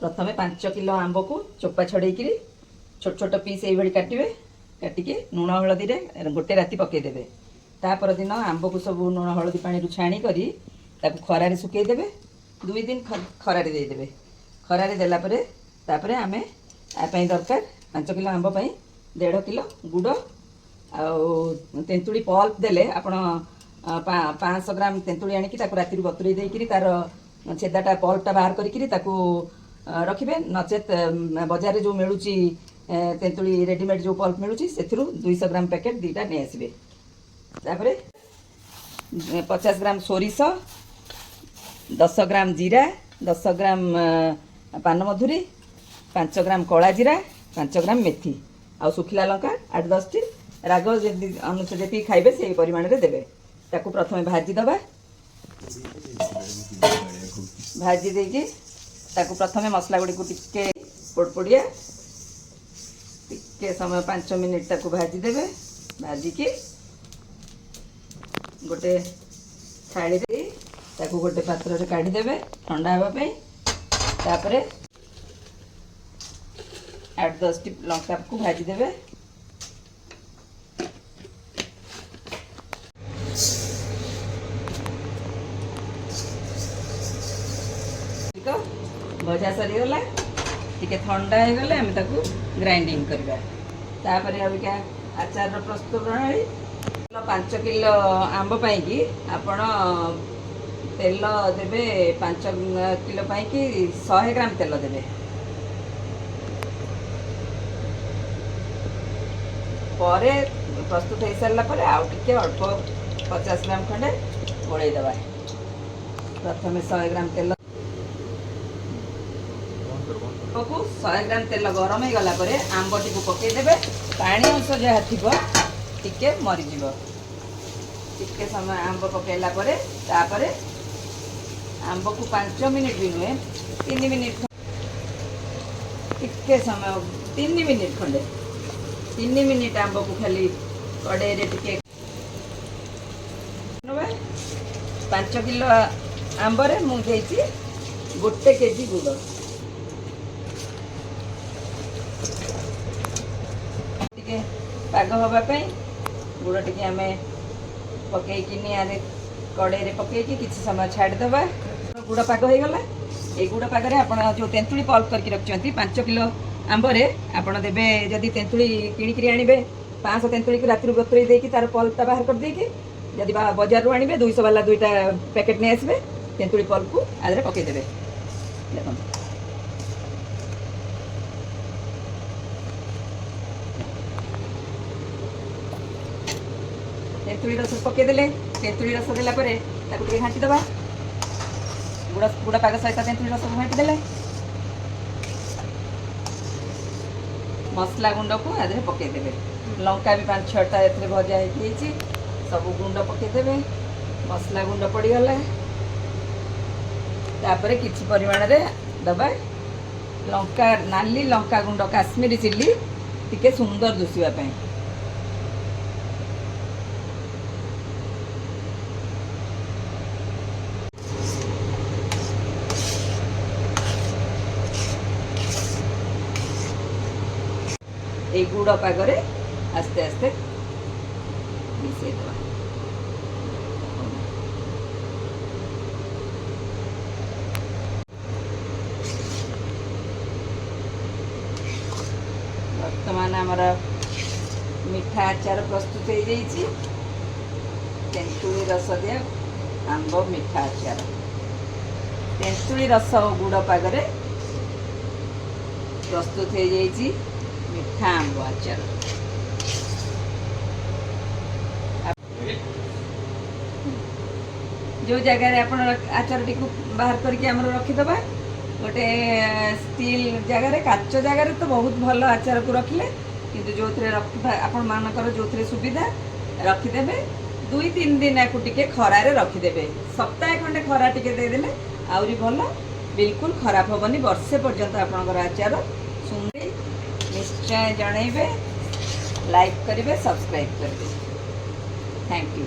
प्रथमे 5 किलो आंब को चोपा छड़े छोट छोट पीस ये काटे काटिके लुण हलदी गोटे राति पकईदे तापर दिन आंब को सब लुण हलदी पानी छाणी करी खरारे सुखईदे 2 दिन खरारे देदेवे खरारे देलापर तापर आम यापाई दरकार 5 किलो आंब पाई 1.5 किलो गुड़ आ तेंतुड़ी पल्प देले आपण 500 ग्राम तेंतुड़ी आनिकी राति बतुरे देकर तार छेदाटा पल्पटा बाहर करी रखिबे नचेत बजार जो मिलूँ तेंतुड़ी रेडीमेड जो पल्प मिलूँ से 200 ग्राम पैकेट दीटा नहीं आसबे तापर 50 ग्राम सोरिष 10 ग्राम जीरा 10 ग्राम पान मधुरी 5 ग्राम कला जीरा 5 ग्राम मेथी आ सुखिला लंका 8-10 टी राग अनुसार जी खाइबे से परिमाण रे देबे ताकू प्रथमे भाजी दबा भाजी देकी ताकू प्रथमे मसला गुड़ी को टिके पोड़पोड़िया टिके समय 5 मिनिट ताकू भाजी देबे भाजी की गोटे थाली दे ताकू गोटे पात्र रे काढी देबे ठंडा होबा पे तापरे 8-10 टी लंका को भाजी देबे भजा सरीगला टिके ठंडा हो गले आम ताकू ग्राइंडिंग करबा तापर अबिका आचार प्रस्तुत प्रणाली 5 किलो आंब पाई कि आपण तेल देबे 5 किलो पाई कि 100 ग्राम तेल देबे परे प्रस्तुत हो सारा पर आउ टिके अल्प 50 ग्राम खंडे गोलई दबा प्रथमे 100 ग्राम तेल को 100 ग्राम तेल गरम हो गला पर आंबटी को पकईदे पानी अंश जहाँ थी टिके मरीज टिके समय आंब पकईला तापर आंब को 5 मिनिट भी नुहे 3 मिनिट टिके समय 3 मिनिट खंडे 3 मिनिट आंब को खाली कड़े टिके 5 किलो आंबर मुझे गोटे केजी गुड़ पाग हाँपाई गुड़ टी आम पकईकी निआरे कड़े पकईकी किसी समय छाड़देवा गुड़ पाग हो गला ये गुड़ पागे आप जो तेंतुड़ी पल्प करके रखिंट 5 किलो आंबरे आपड़ देवे जदि तेंतुड़ी किणिकी आणवे 500 तेंतुड़ी को राति बतुरे देकी तार पल्पटा बाहर कर देकी जदि बजार रू आणवे 200 वाला 2टा पैकेट नहीं आसबे तेंतुड़ी पल्प को आदि पकईदे देखो तेंतुड़ी रस पकईदे तेंतुड़ी रस देला घाटी दबा गुड़ पाग सहित तेंतुड़ी रस घाटी देले मसला गुंड को आदि पकईदे लंका भी 5-6टा ए भजा होती सब गुंड पकईदे मसला गुंड पड़गला तापर किसी परिमाण रे दबा लंका नाली लंका गुंड काश्मीरी चिल्ली टिके सुंदर दुसिबा गुड़ पागरे आस्ते आस्ते मिसई दबा बर्तमान आमर मीठा आचार प्रस्तुत हो जाइए तेंतुड़ी रस दिया आंब मीठा आचार तेंतुड़ी रस और गुड़ पागरे प्रस्तुत हो जाइए मीठा आंब आचार जो जगह आप आचार टी बाहर करके रखीदबा गोटे स्टील जगार काच जगार तो बहुत भल आचार को रखिले किंतु जो आपण मानकर जो सुविधा रखीदे 2-3 दिन या टिके खरारे रखीदे सप्ताह खंडे खरा टिके देदेले आउरी भल बिल्कुल खराब हेनी वर्षे पर्यंत आपणकर आचार सुंदर निश्चय जनइबे लाइक करेंगे सब्सक्राइब करेंगे थैंक यू।